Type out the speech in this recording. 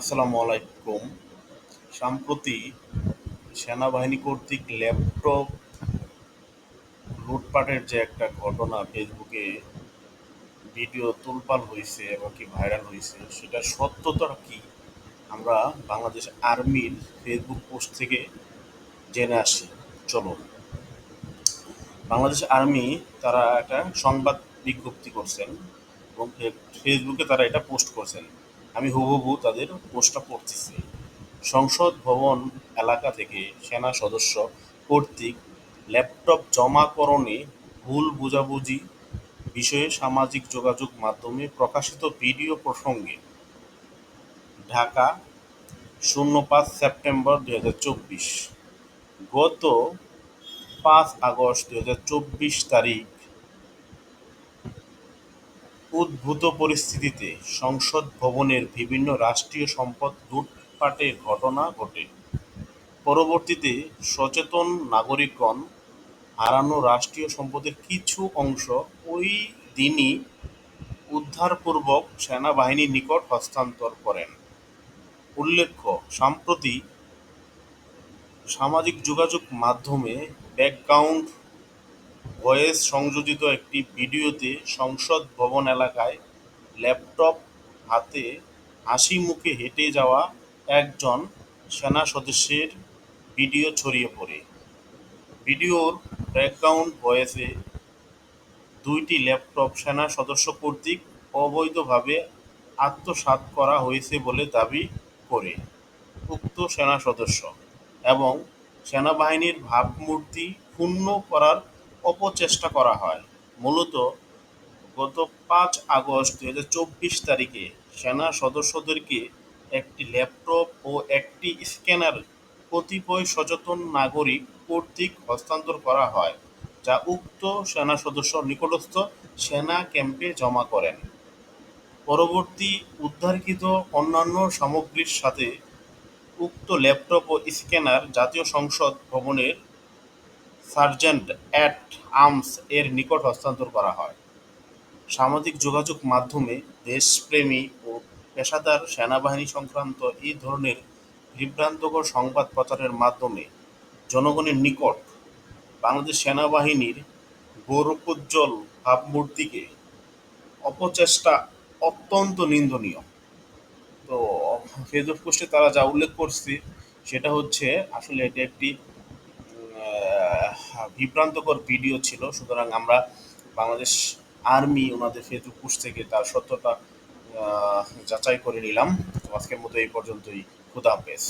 আসসালামু আলাইকুম। সম্প্রতি সেনাবাহিনী কর্তৃক ল্যাপটপ লুটপাটের যে একটা ঘটনা ফেসবুকে ভিডিও তোলপাড় হয়েছে এবং কি ভাইরাল হয়েছে, সেটার সত্যতা কি আমরা বাংলাদেশ আর্মির ফেসবুক পোস্ট থেকে জেনে আসি। চলো, বাংলাদেশ আর্মি তারা একটা সংবাদ বিজ্ঞপ্তি করছেন এবং ফেসবুকে তারা এটা পোস্ট করছেন। আমি হুবহু তাদের পোস্টটা পড়তেছি। সংসদ ভবন এলাকা থেকে সেনা সদস্য কর্তৃক ল্যাপটপ জমাকরণে ভুল বোঝাবুঝি বিষয়ে সামাজিক যোগাযোগ মাধ্যমে প্রকাশিত ভিডিও প্রসঙ্গে ঢাকা 05 সেপ্টেম্বর 2024। গত 5 আগস্ট 2024 তারিখ উদ্ভূত পরিস্থিতিতে সংসদ ভবনের বিভিন্ন রাষ্ট্রীয় সম্পদ লুটপাটের ঘটনা ঘটে। পরবর্তীতে সচেতন নাগরিকগণ হারানো রাষ্ট্রীয় সম্পদের কিছু অংশ ওই দিনই উদ্ধারপূর্বক সেনাবাহিনীর নিকট হস্তান্তর করেন। উল্লেখ্য, সম্প্রতি সামাজিক যোগাযোগ মাধ্যমে ব্যাকগ্রাউন্ড ভয়েস সংযোজিত একটি ভিডিওতে সংসদ ভবন এলাকায় ল্যাপটপ হাতে হাসি মুখে হেঁটে যাওয়া একজন সেনা সদস্যের ভিডিও ছড়িয়ে পড়ে। ভিডিওর ব্যাকগ্রাউন্ড ভয়েসে দুইটি ল্যাপটপ সেনা সদস্য কর্তৃক অবৈধভাবে আত্মসাৎ করা হয়েছে বলে দাবি করে উক্ত সেনা সদস্য এবং সেনাবাহিনীর ভাবমূর্তি ক্ষুণ্ণ করার অপচেষ্টা করা হয়। মূলত গত 5 আগস্ট 2024 তারিখে সেনা সদস্যদেরকে একটি ল্যাপটপ ও একটি স্ক্যানার কতিপয় সচেতন নাগরিক কর্তৃক হস্তান্তর করা হয়, যা উক্ত সেনা সদস্য নিকটস্থ সেনা ক্যাম্পে জমা করেন। পরবর্তী উদ্ধারকৃত অন্যান্য সামগ্রীর সাথে উক্ত ল্যাপটপ ও স্ক্যানার জাতীয় সংসদ ভবনের সার্জেন্ট অ্যাট আর্মস এর নিকট হস্তান্তর করা হয়। সামাজিক যোগাযোগ মাধ্যমে দেশপ্রেমী ও পেশাদার সেনাবাহিনী সংক্রান্ত এই ধরনের বিভ্রান্তিকর সংবাদ প্রচারের মাধ্যমে জনগণের নিকট বাংলাদেশ সেনাবাহিনীর গৌরবোজ্জ্বল ভাবমূর্তিকে অপচেষ্টা অত্যন্ত নিন্দনীয়। তো ফেসবুক পোস্টে তারা যা উল্লেখ করছে সেটা হচ্ছে আসলে এটি একটি বিভ্রান্তকর ভিডিও ছিল। সুতরাং আমরা বাংলাদেশ আর্মি ওনাদের ফেসবুক পোস্ট থেকে তার সত্যতা যাচাই করে নিলাম। তো আজকের মতো এই পর্যন্তই। খুদা হাফেজ।